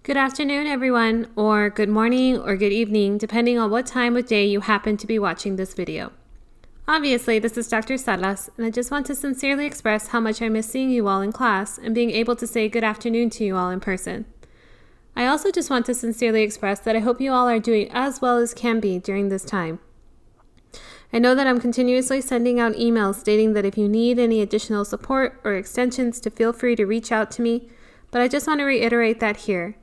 Good afternoon, everyone, or good morning or good evening, depending on what time of day you happen to be watching this video. Obviously, this is Dr. Syllabus, and I just want to sincerely express how much I miss seeing you all in class and being able to say good afternoon to you all in person. I also just want to sincerely express that I hope you all are doing as well as can be during this time. I know that I'm continuously sending out emails stating that if you need any additional support or extensions to feel free to reach out to me, but I just want to reiterate that here.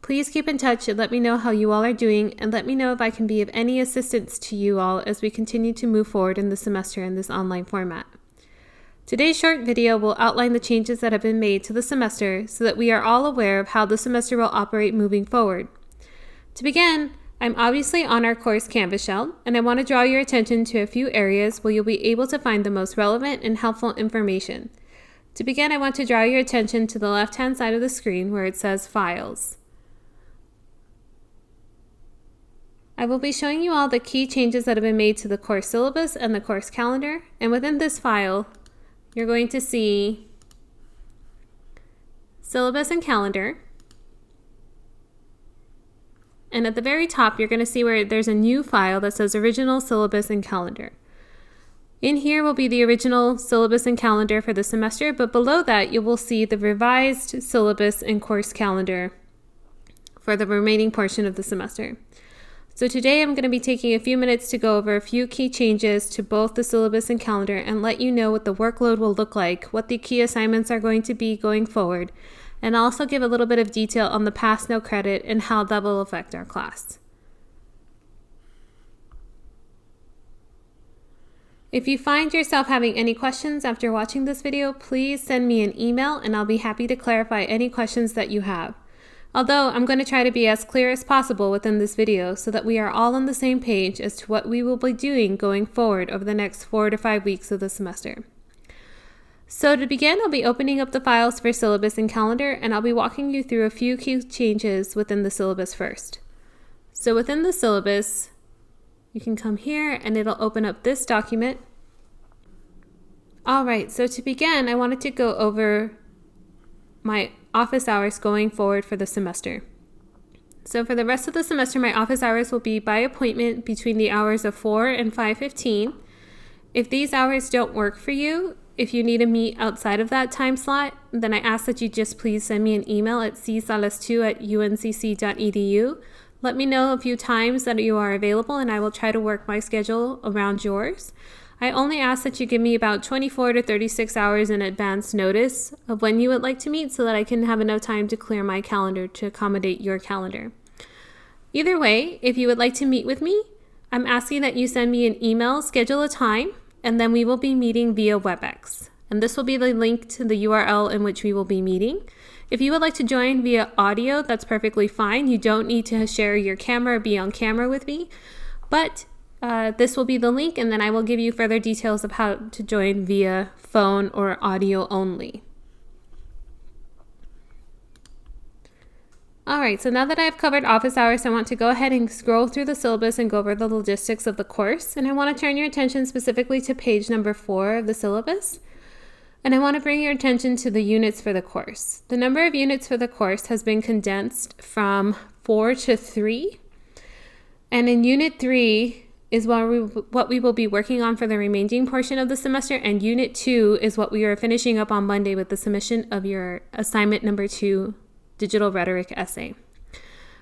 Please keep in touch and let me know how you all are doing, and let me know if I can be of any assistance to you all as we continue to move forward in the semester in this online format. Today's short video will outline the changes that have been made to the semester so that we are all aware of how the semester will operate moving forward. To begin, I'm obviously on our course Canvas shell, and I want to draw your attention to a few areas where you'll be able to find the most relevant and helpful information. To begin, I want to draw your attention to the left-hand side of the screen where it says Files. I will be showing you all the key changes that have been made to the course syllabus and the course calendar, and within this file, you're going to see syllabus and calendar, and at the very top, you're going to see where there's a new file that says original syllabus and calendar. In here will be the original syllabus and calendar for the semester, but below that, you will see the revised syllabus and course calendar for the remaining portion of the semester. So today I'm going to be taking a few minutes to go over a few key changes to both the syllabus and calendar and let you know what the workload will look like, what the key assignments are going to be going forward, and also give a little bit of detail on the pass no credit and how that will affect our class. If you find yourself having any questions after watching this video, please send me an email and I'll be happy to clarify any questions that you have. Although I'm going to try to be as clear as possible within this video so that we are all on the same page as to what we will be doing going forward over the next 4 to 5 weeks of the semester. So to begin, I'll be opening up the files for syllabus and calendar, and I'll be walking you through a few key changes within the syllabus first. So within the syllabus, you can come here and it'll open up this document. Alright, so to begin, I wanted to go over my office hours going forward for the semester. So for the rest of the semester, my office hours will be by appointment between the hours of 4 and 5:15. If these hours don't work for you, if you need to meet outside of that time slot, then I ask that you just please send me an email at csalus2@uncc.edu. Let me know a few times that you are available and I will try to work my schedule around yours. I only ask that you give me about 24 to 36 hours in advance notice of when you would like to meet so that I can have enough time to clear my calendar to accommodate your calendar. Either way, if you would like to meet with me, I'm asking that you send me an email, schedule a time, and then we will be meeting via WebEx. And this will be the link to the URL in which we will be meeting. If you would like to join via audio, that's perfectly fine. You don't need to share your camera or be on camera with me, but this will be the link, and then I will give you further details of how to join via phone or audio only. Alright, so now that I've covered office hours, I want to go ahead and scroll through the syllabus and go over the logistics of the course. And I want to turn your attention specifically to page number 4 of the syllabus. And I want to bring your attention to the units for the course. The number of units for the course has been condensed from 4 to 3. And in Unit 3, is what we will be working on for the remaining portion of the semester, and Unit 2 is what we are finishing up on Monday with the submission of your assignment number 2, Digital Rhetoric Essay.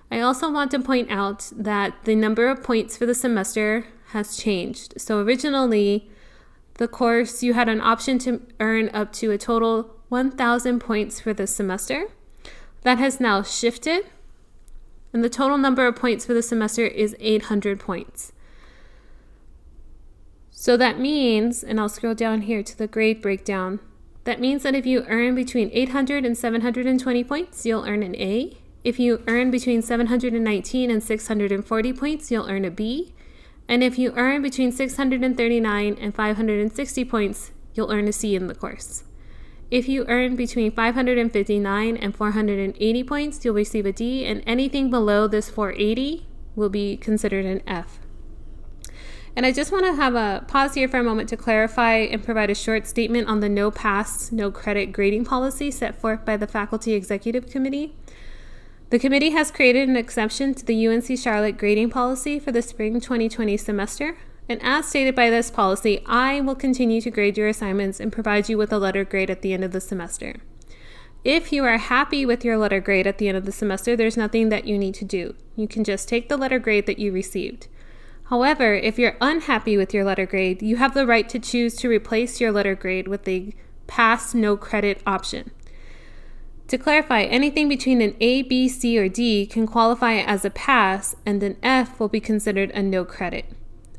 I also want to point out that the number of points for the semester has changed. So originally, the course, you had an option to earn up to a total 1,000 points for the semester. That has now shifted, and the total number of points for the semester is 800 points. So that means, and I'll scroll down here to the grade breakdown, that means that if you earn between 800 and 720 points, you'll earn an A. If you earn between 719 and 640 points, you'll earn a B. And if you earn between 639 and 560 points, you'll earn a C in the course. If you earn between 559 and 480 points, you'll receive a D, and anything below this 480 will be considered an F. And I just want to have a pause here for a moment to clarify and provide a short statement on the no pass, no credit grading policy set forth by the Faculty Executive Committee. The committee has created an exception to the UNC Charlotte grading policy for the spring 2020 semester, and as stated by this policy, I will continue to grade your assignments and provide you with a letter grade at the end of the semester. If you are happy with your letter grade at the end of the semester, there's nothing that you need to do. You can just take the letter grade that you received. However, if you're unhappy with your letter grade, you have the right to choose to replace your letter grade with a pass no credit option. To clarify, anything between an A, B, C, or D can qualify as a pass, and an F will be considered a no credit.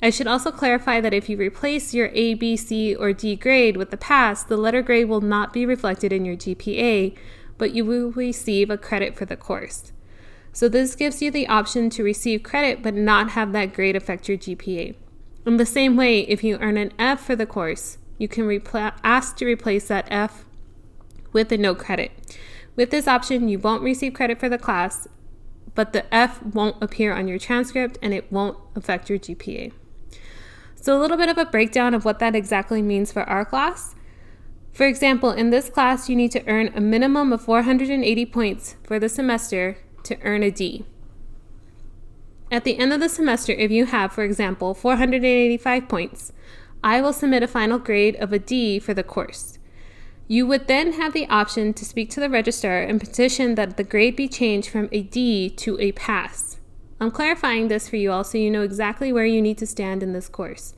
I should also clarify that if you replace your A, B, C, or D grade with a pass, the letter grade will not be reflected in your GPA, but you will receive a credit for the course. So this gives you the option to receive credit but not have that grade affect your GPA. In the same way, if you earn an F for the course, you can ask to replace that F with a no credit. With this option, you won't receive credit for the class, but the F won't appear on your transcript and it won't affect your GPA. So a little bit of a breakdown of what that exactly means for our class. For example, in this class, you need to earn a minimum of 480 points for the semester to earn a D. At the end of the semester, if you have, for example, 485 points, I will submit a final grade of a D for the course. You would then have the option to speak to the registrar and petition that the grade be changed from a D to a pass. I'm clarifying this for you all so you know exactly where you need to stand in this course.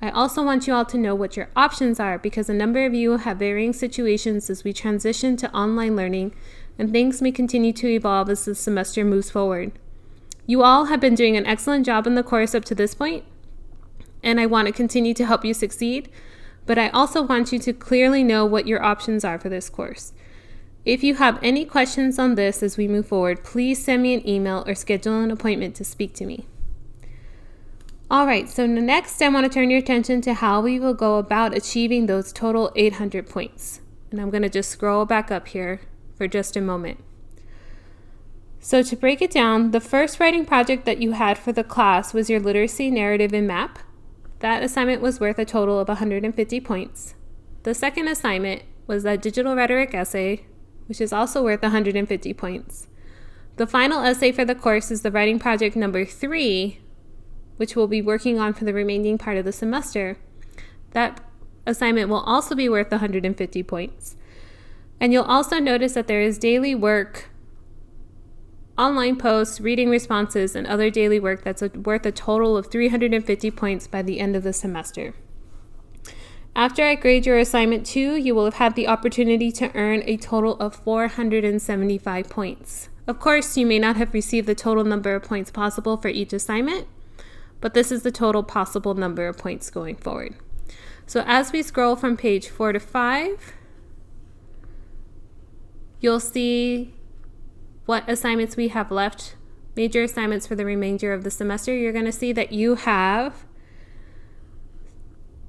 I also want you all to know what your options are because a number of you have varying situations as we transition to online learning and things may continue to evolve as the semester moves forward. You all have been doing an excellent job in the course up to this point, and I want to continue to help you succeed. But I also want you to clearly know what your options are for this course. If you have any questions on this as we move forward, please send me an email or schedule an appointment to speak to me. All right, so next I want to turn your attention to how we will go about achieving those total 800 points. And I'm going to just scroll back up here for just a moment. So to break it down, the first writing project that you had for the class was your literacy narrative and map. That assignment was worth a total of 150 points. The second assignment was that digital rhetoric essay, which is also worth 150 points. The final essay for the course is the writing project number 3, which we'll be working on for the remaining part of the semester. That assignment will also be worth 150 points. And you'll also notice that there is daily work, online posts, reading responses, and other daily work that's worth a total of 350 points by the end of the semester. After I grade your assignment 2, you will have had the opportunity to earn a total of 475 points. Of course, you may not have received the total number of points possible for each assignment, but this is the total possible number of points going forward. So as we scroll from page 4 to 5, you'll see what assignments we have left, major assignments for the remainder of the semester. You're going to see that you have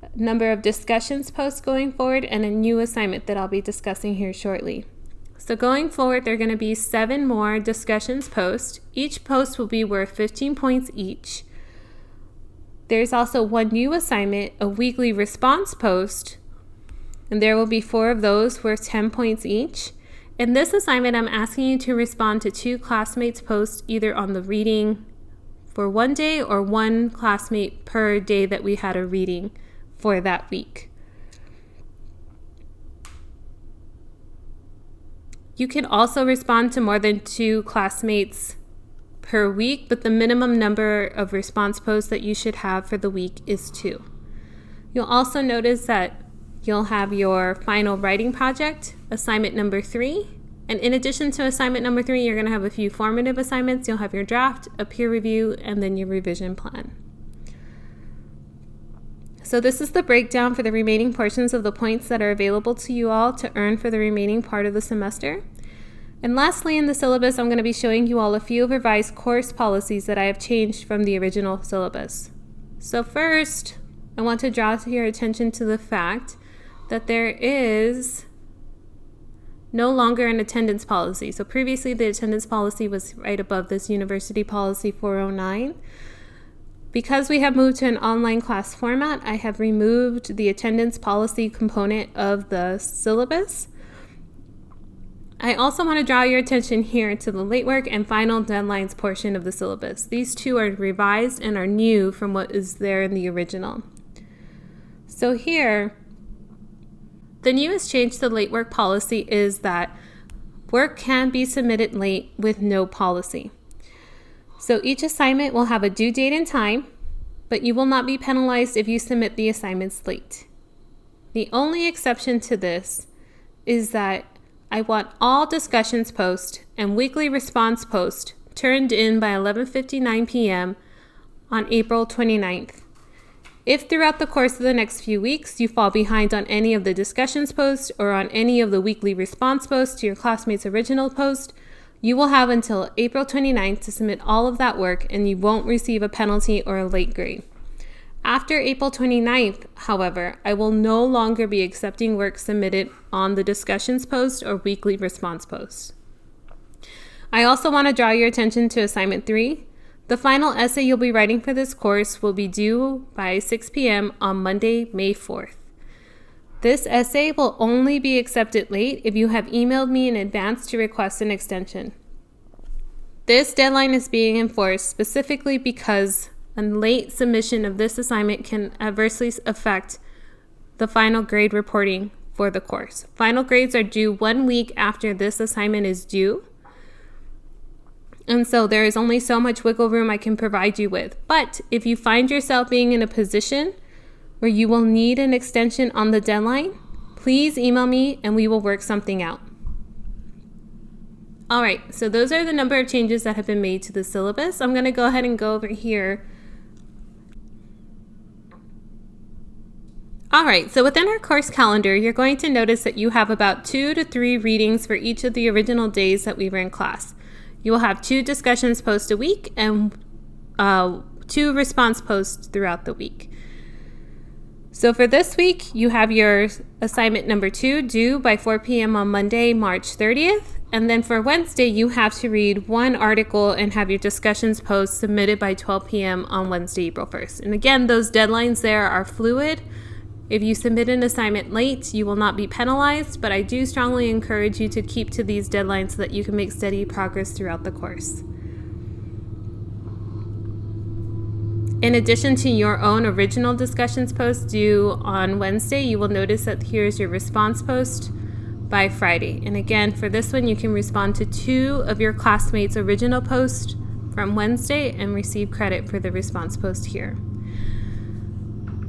a number of discussions posts going forward and a new assignment that I'll be discussing here shortly. So going forward, there are going to be 7 more discussions posts. Each post will be worth 15 points each. There's also one new assignment, a weekly response post, and there will be 4 of those worth 10 points each. In this assignment, I'm asking you to respond to 2 classmates' posts either on the reading for one day or one classmate per day that we had a reading for that week. You can also respond to more than 2 classmates per week, but the minimum number of response posts that you should have for the week is 2. You'll also notice that you'll have your final writing project, assignment number 3. And in addition to assignment number 3, you're going to have a few formative assignments. You'll have your draft, a peer review, and then your revision plan. So this is the breakdown for the remaining portions of the points that are available to you all to earn for the remaining part of the semester. And lastly, in the syllabus, I'm going to be showing you all a few revised course policies that I have changed from the original syllabus. So first, I want to draw your attention to the fact that there is no longer an attendance policy. So previously the attendance policy was right above this University Policy 409. Because we have moved to an online class format, I have removed the attendance policy component of the syllabus. I also want to draw your attention here to the late work and final deadlines portion of the syllabus. These two are revised and are new from what is there in the original. So here, the newest change to the late work policy is that work can be submitted late with no policy. So each assignment will have a due date and time, but you will not be penalized if you submit the assignments late. The only exception to this is that I want all discussions posts and weekly response posts turned in by 11:59 p.m. on April 29th. If throughout the course of the next few weeks you fall behind on any of the discussions posts or on any of the weekly response posts to your classmates' original post, you will have until April 29th to submit all of that work and you won't receive a penalty or a late grade. After April 29th, however, I will no longer be accepting work submitted on the discussions post or weekly response post. I also want to draw your attention to assignment 3. The final essay you'll be writing for this course will be due by 6 p.m. on Monday, May 4th. This essay will only be accepted late if you have emailed me in advance to request an extension. This deadline is being enforced specifically because a late submission of this assignment can adversely affect the final grade reporting for the course. Final grades are due 1 week after this assignment is due. And so there is only so much wiggle room I can provide you with. But if you find yourself being in a position where you will need an extension on the deadline, please email me and we will work something out. All right, so those are the number of changes that have been made to the syllabus. I'm going to go ahead and go over here. All right, so within our course calendar, you're going to notice that you have about 2 to 3 readings for each of the original days that we were in class. You will have 2 discussions posts a week and 2 response posts throughout the week. So for this week, you have your assignment number 2 due by 4 p.m. on Monday, March 30th. And then for Wednesday, you have to read 1 article and have your discussions post submitted by 12 p.m. on Wednesday, April 1st. And again, those deadlines there are fluid. If you submit an assignment late, you will not be penalized, but I do strongly encourage you to keep to these deadlines so that you can make steady progress throughout the course. In addition to your own original discussions post due on Wednesday, you will notice that here's your response post by Friday. And again, for this one, you can respond to 2 of your classmates' original posts from Wednesday and receive credit for the response post here.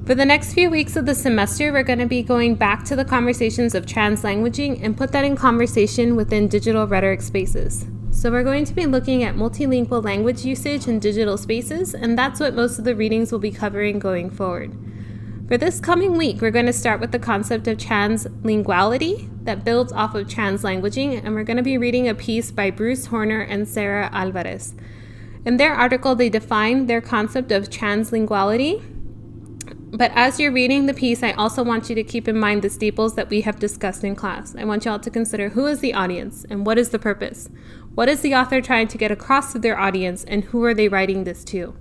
For the next few weeks of the semester, we're going to be going back to the conversations of translanguaging and put that in conversation within digital rhetoric spaces. So we're going to be looking at multilingual language usage in digital spaces, and that's what most of the readings will be covering going forward. For this coming week, we're going to start with the concept of translinguality that builds off of translanguaging, and we're going to be reading a piece by Bruce Horner and Sarah Alvarez. In their article, they define their concept of translinguality. But as you're reading the piece, I also want you to keep in mind the staples that we have discussed in class. I want you all to consider who is the audience and what is the purpose. What is the author trying to get across to their audience and who are they writing this to?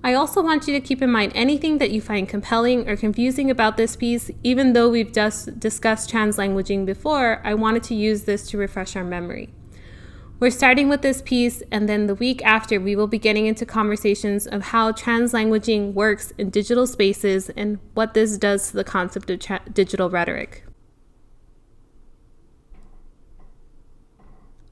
I also want you to keep in mind anything that you find compelling or confusing about this piece. Even though we've just discussed translanguaging before, I wanted to use this to refresh our memory. We're starting with this piece, and then the week after, we will be getting into conversations of how translanguaging works in digital spaces and what this does to the concept of digital rhetoric.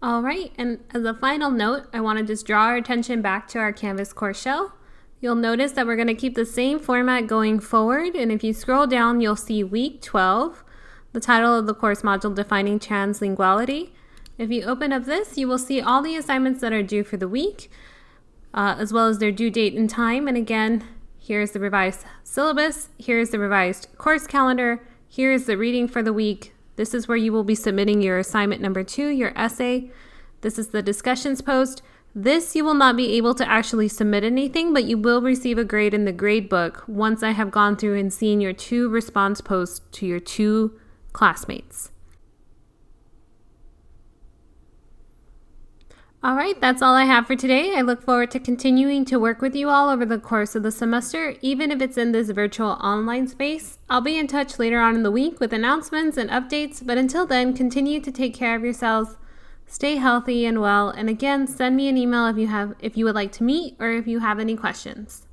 All right, and as a final note, I want to just draw our attention back to our Canvas course shell. You'll notice that we're going to keep the same format going forward, and if you scroll down, you'll see week 12, the title of the course module, Defining Translinguality. If you open up this, you will see all the assignments that are due for the week, as well as their due date and time. And again, here's the revised syllabus, here's the revised course calendar, here's the reading for the week. This is where you will be submitting your assignment number 2, your essay. This is the discussions post. This you will not be able to actually submit anything, but you will receive a grade in the grade book once I have gone through and seen your 2 response posts to your 2 classmates. All right, that's all I have for today. I look forward to continuing to work with you all over the course of the semester, even if it's in this virtual online space. I'll be in touch later on in the week with announcements and updates, but until then, continue to take care of yourselves. Stay healthy and well, and again, send me an email if you would like to meet or if you have any questions.